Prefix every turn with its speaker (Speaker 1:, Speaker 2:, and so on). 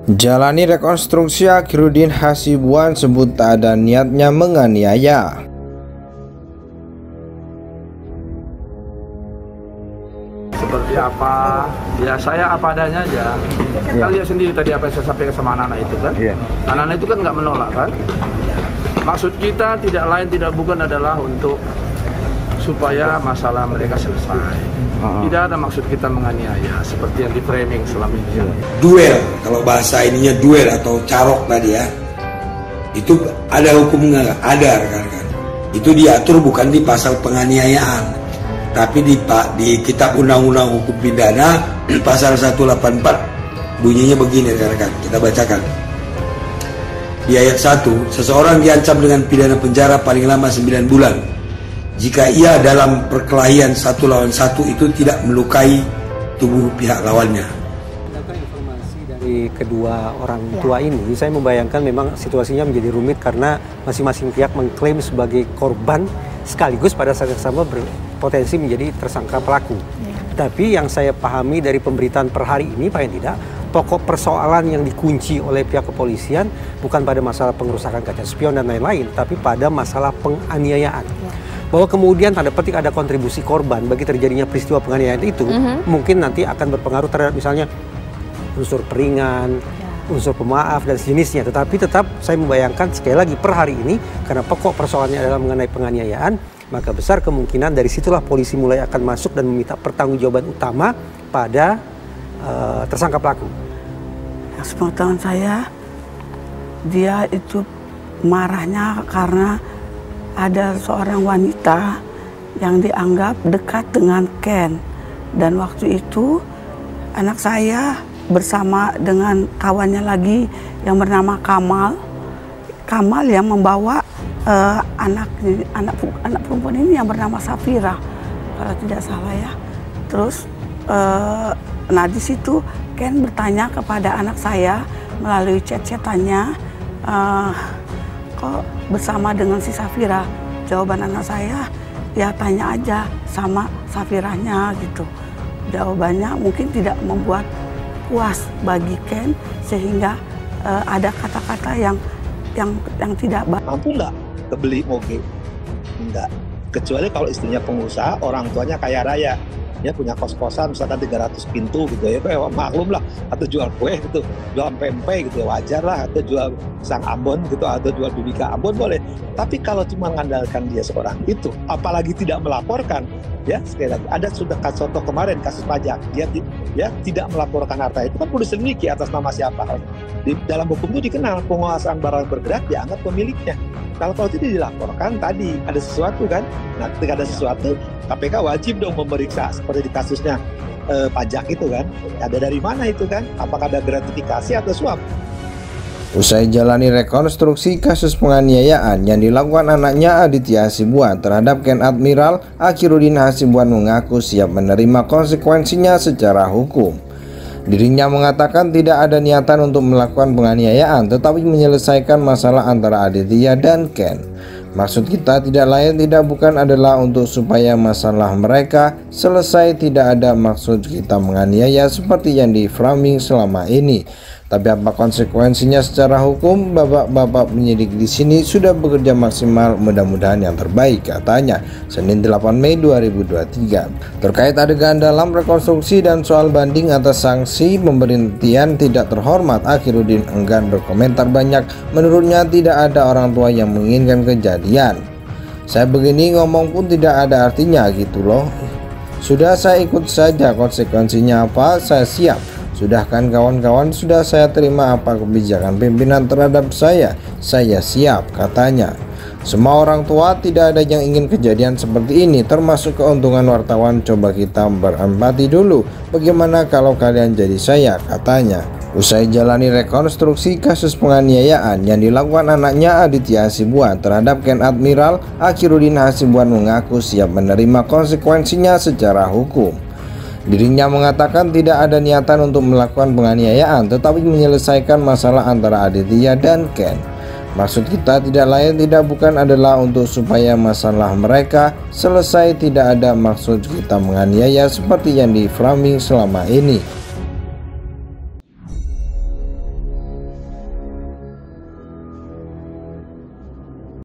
Speaker 1: Jalani rekonstruksi, Akhirudin Hasibuan sebut tak ada niatnya menganiaya.
Speaker 2: Seperti apa, ya saya apa adanya aja. Kita lihat sendiri tadi apa yang saya sampaikan sama anak-anak itu kan. Anak-anak itu kan nggak menolak kan. Maksud kita tidak lain tidak bukan adalah untuk supaya masalah mereka selesai. Tidak ada maksud kita menganiaya seperti yang di framing selama ini.
Speaker 3: Duel, kalau bahasa ininya duel atau carok tadi ya, itu ada hukumnya, ada rekan-rekan. Itu diatur bukan di pasal penganiayaan, tapi di Kitab Undang-Undang Hukum Pidana pasal 184 bunyinya begini rekan-rekan, kita bacakan. Di ayat 1, seseorang diancam dengan pidana penjara paling lama 9 bulan jika ia dalam perkelahian 1 lawan 1 itu tidak melukai tubuh pihak lawannya.
Speaker 4: Berdasarkan informasi dari kedua orang tua ini, saya membayangkan memang situasinya menjadi rumit karena masing-masing pihak mengklaim sebagai korban sekaligus pada saat yang sama berpotensi menjadi tersangka pelaku. Tapi yang saya pahami dari pemberitaan per hari ini, paling tidak, pokok persoalan yang dikunci oleh pihak kepolisian bukan pada masalah pengerusakan kaca spion dan lain-lain, tapi pada masalah penganiayaan. Bahwa kemudian tanda petik ada kontribusi korban bagi terjadinya peristiwa penganiayaan itu, mungkin nanti akan berpengaruh terhadap misalnya unsur peringan, unsur pemaaf dan sejenisnya. Tetapi tetap saya membayangkan sekali lagi per hari ini, karena pokok persoalannya adalah mengenai penganiayaan, maka besar kemungkinan dari situlah polisi mulai akan masuk dan meminta pertanggungjawaban utama pada tersangka pelaku.
Speaker 5: Sepengetahuan saya, dia itu marahnya karena ada seorang wanita yang dianggap dekat dengan Ken. Dan waktu itu anak saya bersama dengan kawannya lagi yang bernama Kamal. Kamal yang membawa anak perempuan ini yang bernama Safira, kalau tidak salah ya. Terus nah di situ Ken bertanya kepada anak saya melalui chat-chatannya, kok bersama dengan si Safira. Jawaban anak saya, ya tanya aja sama Safiranya gitu. Jawabannya mungkin tidak membuat puas bagi Ken, sehingga ada kata-kata yang tidak baik.
Speaker 6: Mampu nggak kebeli moge? Enggak. Kecuali kalau istrinya pengusaha, orang tuanya kaya raya. Dia punya kos-kosan misalkan 300 pintu gitu ya, maklum lah, atau jual kue gitu, jual pempek gitu, wajar lah, atau jual pisang Ambon gitu, atau jual bibika Ambon boleh. Tapi kalau cuma mengandalkan dia seorang itu, apalagi tidak melaporkan, ya sekali lagi, ada sudah contoh kemarin kasus pajak, dia ya tidak melaporkan harta itu kan perlu diselidiki atas nama siapa. Di dalam hukum itu dikenal penguasaan barang bergerak dianggap pemiliknya. Kalau tidak dilaporkan tadi ada sesuatu kan, nah ketika ada sesuatu KPK wajib dong memeriksa seperti di kasusnya pajak itu kan, ada dari mana itu kan, apakah ada gratifikasi atau suap.
Speaker 1: Usai jalani rekonstruksi kasus penganiayaan yang dilakukan anaknya Aditya Hasibuan terhadap Ken Admiral, Akhirudin Hasibuan mengaku siap menerima konsekuensinya secara hukum. Dirinya mengatakan tidak ada niatan untuk melakukan penganiayaan, tetapi menyelesaikan masalah antara Aditya dan Ken. Maksud kita tidak lain tidak bukan adalah untuk supaya masalah mereka selesai. Tidak ada maksud kita menganiaya seperti yang di framing selama ini. Tapi apa konsekuensinya secara hukum? Bapak-bapak penyidik di sini sudah bekerja maksimal, mudah-mudahan yang terbaik, katanya Senin 8 Mei 2023. Terkait adegan dalam rekonstruksi dan soal banding atas sanksi pemberhentian tidak terhormat, Akhirudin enggan berkomentar banyak. Menurutnya tidak ada orang tua yang menginginkan kejadian. Saya begini ngomong pun tidak ada artinya gitu loh. Sudah saya ikut saja, konsekuensinya apa saya siap. Sudah kan kawan-kawan, sudah saya terima apa kebijakan pimpinan terhadap saya siap, katanya. Semua orang tua tidak ada yang ingin kejadian seperti ini, termasuk keuntungan wartawan. Coba kita berempati dulu, bagaimana kalau kalian jadi saya, katanya. Usai jalani rekonstruksi kasus penganiayaan yang dilakukan anaknya Aditya Hasibuan terhadap Ken Admiral, Akhirudin Hasibuan mengaku siap menerima konsekuensinya secara hukum. Dirinya mengatakan tidak ada niatan untuk melakukan penganiayaan, tetapi menyelesaikan masalah antara Aditya dan Ken. Maksud kita tidak lain tidak bukan adalah untuk supaya masalah mereka selesai. Tidak ada maksud kita menganiaya seperti yang di framing selama ini.